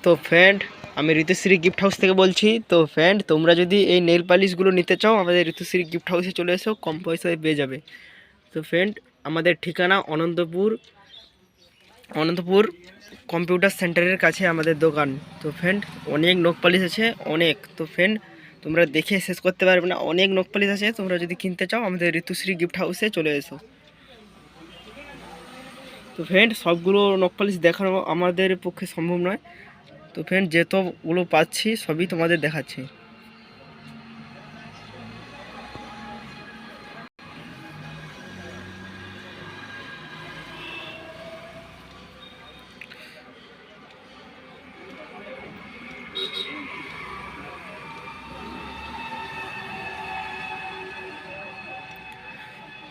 তো ফ্রেন্ড, আমি Ritushree gift house থেকে বলছি। তো ফ্রেন্ড, তোমরা যদি এই নেল পালিশগুলো নিতে চাও আমাদের ঋতুশ্রী গিফট হাউসে চলে এসো, কম পয়সায় পেয়ে যাবে। তো ফ্রেন্ড, আমাদের ঠিকানা অনন্তপুর কম্পিউটার সেন্টারের কাছে আমাদের দোকান। তো ফ্রেন্ড, অনেক নখ পালিশ আছে, অনেক। তো ফ্রেন্ড, তোমরা দেখে শেষ করতে পারবে না, অনেক নখ পালিশ আছে। তোমরা যদি কিনতে চাও আমাদের ঋতুশ্রী গিফট হাউসে চলে এসো। তো ফ্রেন্ড, সবগুলো নখ পালিশ দেখানো আমাদের পক্ষে সম্ভব নয়। তো ফ্রেন্ড, যেতগুলো পাচ্ছি সবই তোমাদের দেখাচ্ছি।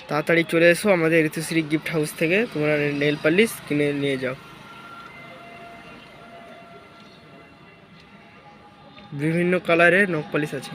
তাড়াতাড়ি চলে এসো আমাদের ঋতুশ্রী গিফট হাউস থেকে, তোমরা নেল পালিশ কিনে নিয়ে যাও। বিভিন্ন কালারের নখ পালিশ আছে।